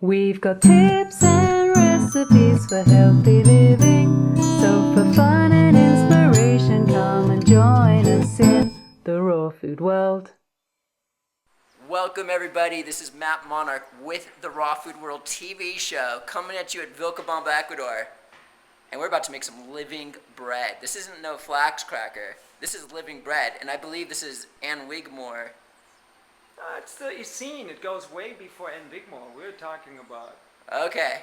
We've got tips and recipes for healthy living. So for fun and inspiration, come and join us in the raw food world. Welcome everybody, this is Matt Monarch with the Raw Food World TV show coming at you at Vilcabamba, Ecuador. And we're about to make some living bread. This isn't no flax cracker, this is living bread. And I believe this is Ann Wigmore. It's the Essene. It goes way before Ann Wigmore. We're talking about. Okay,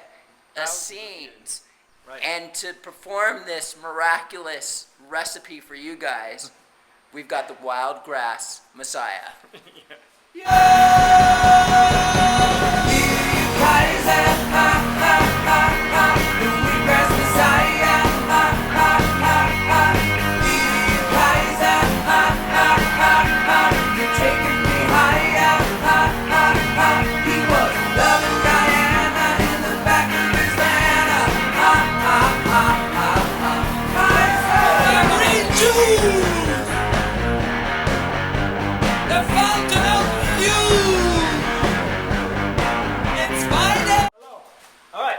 Thousands of Essenes. Right. And to perform this miraculous recipe for you guys, we've got the Wild Grass Messiah.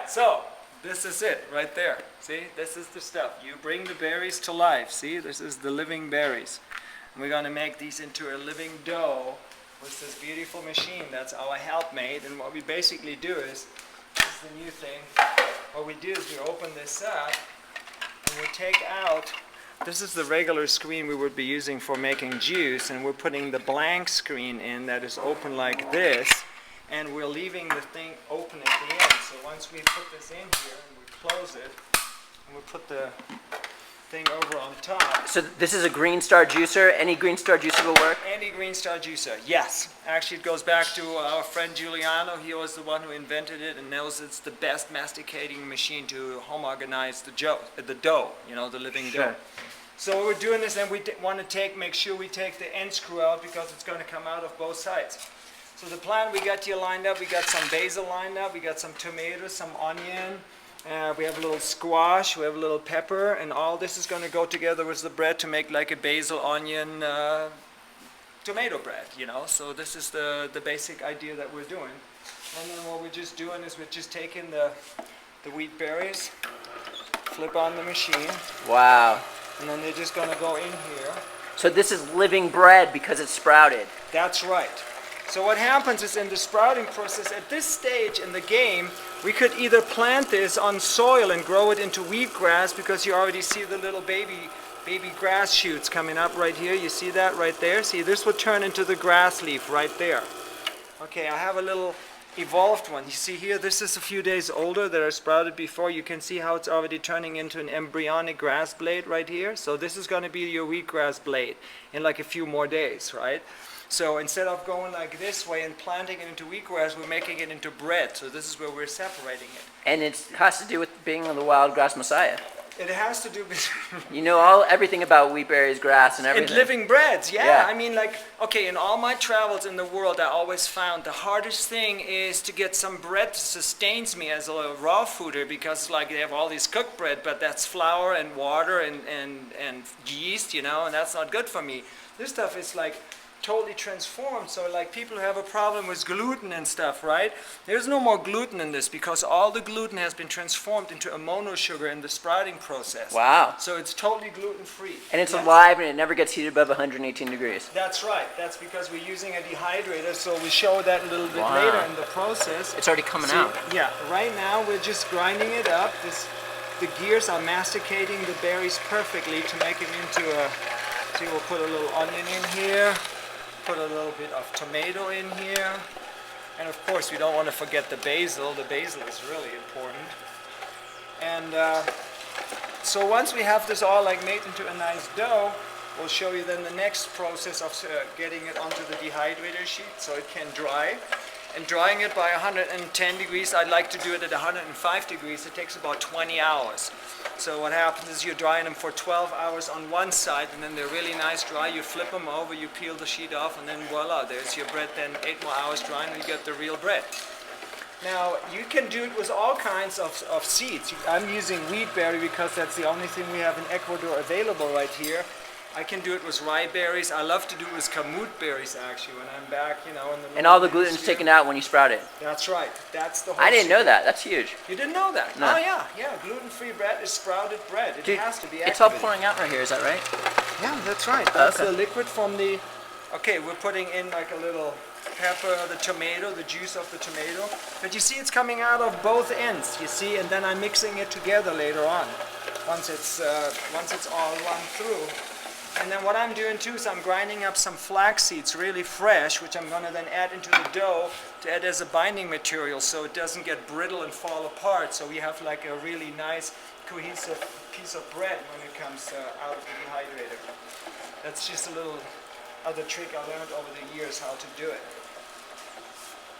So, this is it right there. See, this is the stuff. You bring the berries to life. See, this is the living berries. And we're going to make these into a living dough with this beautiful machine. That's our helpmate. And what we basically do is, this is the new thing. What we do is we open this up and we take out, this is the regular screen we would be using for making juice, and we're putting the blank screen in that is open like this. And we're leaving the thing open at the end. So once we put this in here and we close it, and we put the thing over on top. So this is a Green Star juicer. Any Green Star juicer will work? Any Green Star juicer, yes. Actually, it goes back to our friend Giuliano. He was the one who invented it and knows it's the best masticating machine to homogenize the dough, you know, the living dough. So we're doing this, and we want to make sure we take the end screw out because it's going to come out of both sides. So the plan we got here lined up, we got some basil lined up, we got some tomatoes, some onion, we have a little squash, we have a little pepper, and all this is going to go together with the bread to make like a basil, onion, tomato bread, you know. So this is the basic idea that we're doing. And then what we're just doing is we're just taking the wheat berries, flip on the machine. Wow. And then they're just going to go in here. So this is living bread because it's sprouted. That's right. So what happens is in the sprouting process, at this stage in the game, we could either plant this on soil and grow it into wheatgrass, because you already see the little baby grass shoots coming up right here. You see that right there? See, this would turn into the grass leaf right there. Okay, I have a little evolved one. You see here, this is a few days older that I sprouted before. You can see how it's already turning into an embryonic grass blade right here. So this is going to be your wheatgrass blade in like a few more days, right? So instead of going like this way and planting it into wheatgrass, we're making it into bread. So this is where we're separating it. And it has to do with being the Wild Grass Messiah. It has to do with You know everything about wheat berries, grass, and everything. and living breads, yeah. Yeah. I mean, like, okay, in all my travels in the world, I always found the hardest thing is to get some bread that sustains me as a raw fooder, because like they have all these cooked bread, but that's flour and water and yeast, you know, and that's not good for me. This stuff is like totally transformed. So like people who have a problem with gluten and stuff, right? There's no more gluten in this because all the gluten has been transformed into a monosugar in the sprouting process. Wow. So it's totally gluten-free. And it's Yes. alive and it never gets heated above 118 degrees. That's right. That's because we're using a dehydrator, so we show that a little bit Wow. later in the process. It's already coming See, out. Yeah, right now we're just grinding it up. The gears are masticating the berries perfectly to make it into a, see, we'll put a little onion in here, put a little bit of tomato in here, and of course we don't want to forget the basil. The basil is really important. And so once we have this all like made into a nice dough, we'll show you then the next process of getting it onto the dehydrator sheet so it can dry. And drying it by 110 degrees, I'd like to do it at 105 degrees. It takes about 20 hours. So what happens is you're drying them for 12 hours on one side, and then they're really nice dry. You flip them over, you peel the sheet off, and then voila, there's your bread. Then 8 more hours drying, and you get the real bread. Now, you can do it with all kinds of seeds. I'm using wheat berry because that's the only thing we have in Ecuador available right here. I can do it with rye berries. I love to do it with kamut berries actually when I'm back, in the And all the northern gluten's hemisphere. taken out when you sprout it. That's right. That's the whole I didn't know secret. that. That's huge. You didn't know that? No. Oh yeah. Gluten-free bread is sprouted bread. It Dude, has to be it's all activated. pouring out right here. Is that right? Yeah, that's right. That's Okay. the liquid from the. Okay, we're putting in like a little pepper, the tomato, the juice of the tomato. But you see, it's coming out of both ends. You see, and then I'm mixing it together later on, once it's all run through. And then what I'm doing too is I'm grinding up some flax seeds, really fresh, which I'm gonna then add into the dough to add as a binding material, so it doesn't get brittle and fall apart. So we have like a really nice cohesive piece of bread when it comes out of the dehydrator. That's just a little other trick I learned over the years how to do it.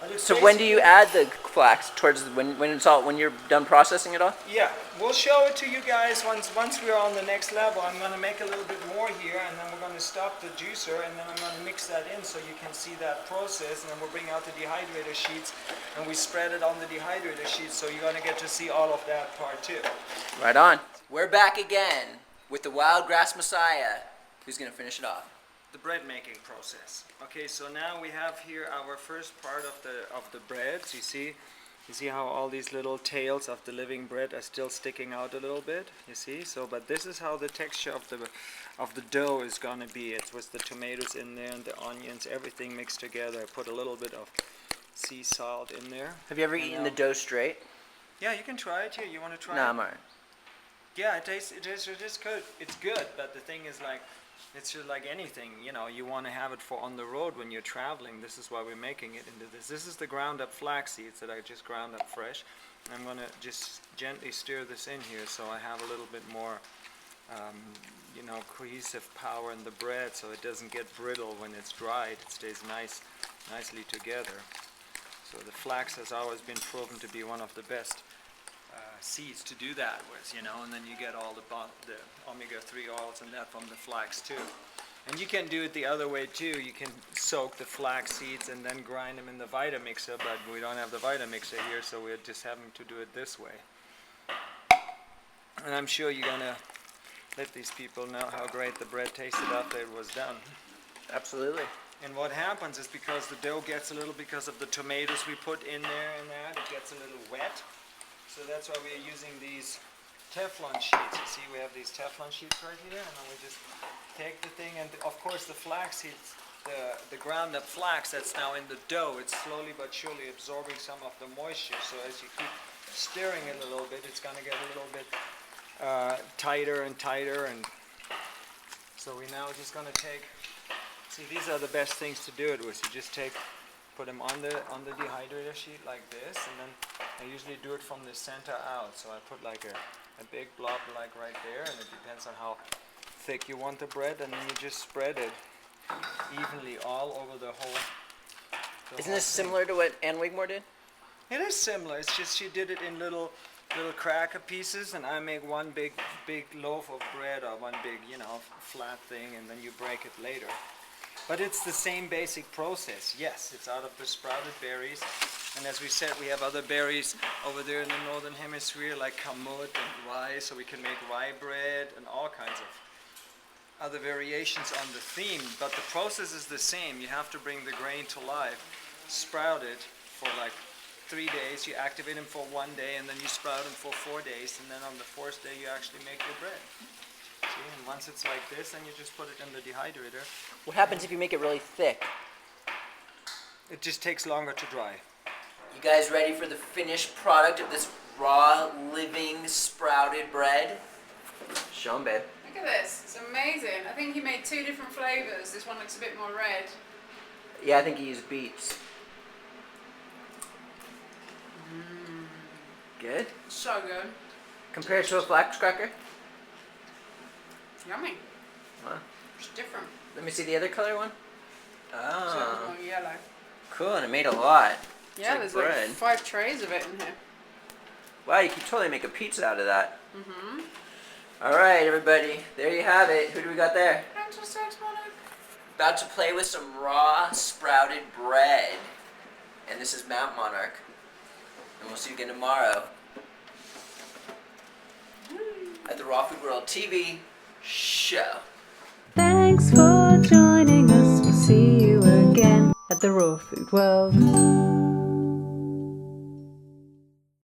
But it's So when do you basically- add the flax towards when you're done processing it all? Yeah, we'll show it to you guys once we're on the next level. I'm gonna make a little bit more here, and then we're gonna stop the juicer, and then I'm gonna mix that in so you can see that process, and then we'll bring out the dehydrator sheets, and we spread it on the dehydrator sheets, so you're gonna get to see all of that part too. Right on. We're back again with the Wild Grass Messiah, who's gonna finish it off. The bread making process. Okay, so now we have here our first part of the breads. You see how all these little tails of the living bread are still sticking out a little bit. You see, so but this is how the texture of the dough is gonna be. It's with the tomatoes in there and the onions, everything mixed together. I put a little bit of sea salt in there. Have you ever And eaten now- the dough straight? Yeah, you can try it here. You want to try No, it? I'm alright. Yeah, it is good. It's good, but the thing is like, it's just like anything, you want to have it for on the road when you're traveling. This is why we're making it into this. This is the ground up flax seeds that I just ground up fresh. I'm going to just gently stir this in here so I have a little bit more, cohesive power in the bread so it doesn't get brittle when it's dried. It stays nicely together. So the flax has always been proven to be one of the best seeds to do that with, and then you get all the omega-3 oils and that from the flax too. And you can do it the other way too. You can soak the flax seeds and then grind them in the Vitamixer, but we don't have the Vitamixer here, so we're just having to do it this way. And I'm sure you're gonna let these people know how great the bread tasted after it was done. Absolutely. And what happens is because the dough gets a little, because of the tomatoes we put in there and that, it gets a little wet. So that's why we're using these Teflon sheets. You see, we have these Teflon sheets right here, and then we just take the thing, and of course the flax seeds, the ground up flax that's now in the dough, it's slowly but surely absorbing some of the moisture. So as you keep stirring it a little bit, it's going to get a little bit tighter and tighter. And so we now just going to take, see, these are the best things to do it with. You just put them on the dehydrator sheet like this, and then I usually do it from the center out. So I put like a big blob like right there, and it depends on how thick you want the bread, and then you just spread it evenly all over the whole. Isn't this similar to what Ann Wigmore did? It is similar. It's just she did it in little cracker pieces, and I make one big loaf of bread or one big flat thing, and then you break it later. But it's the same basic process. Yes, it's out of the sprouted berries. And as we said, we have other berries over there in the northern hemisphere, like kamut and rye, so we can make rye bread and all kinds of other variations on the theme. But the process is the same. You have to bring the grain to life, sprout it for like 3 days, you activate them for 1 day, and then you sprout them for 4 days, and then on the 4th day you actually make your bread. See, and once it's like this, then you just put it in the dehydrator. What happens if you make it really thick? It just takes longer to dry. You guys ready for the finished product of this raw, living, sprouted bread? Show 'em, babe. Look at this. It's amazing. I think he made 2 different flavors. This one looks a bit more red. Yeah, I think he used beets. Good. So good. Compared to a flax cracker? It's yummy. Wow. It's different. Let me see the other color one. So Oh, it's more yellow. cool, and it made a lot. Yeah, like there's bread. like 5 trays of it in here. Wow, you could totally make a pizza out of that. Mm-hmm. All right, everybody, there you have it. Who do we got there? Angel Sex Monarch. About to play with some raw sprouted bread. And this is Mount Monarch. And we'll see you again tomorrow at the Raw Food World TV show. Then Thanks for joining us. We'll see you again at the Raw Food World.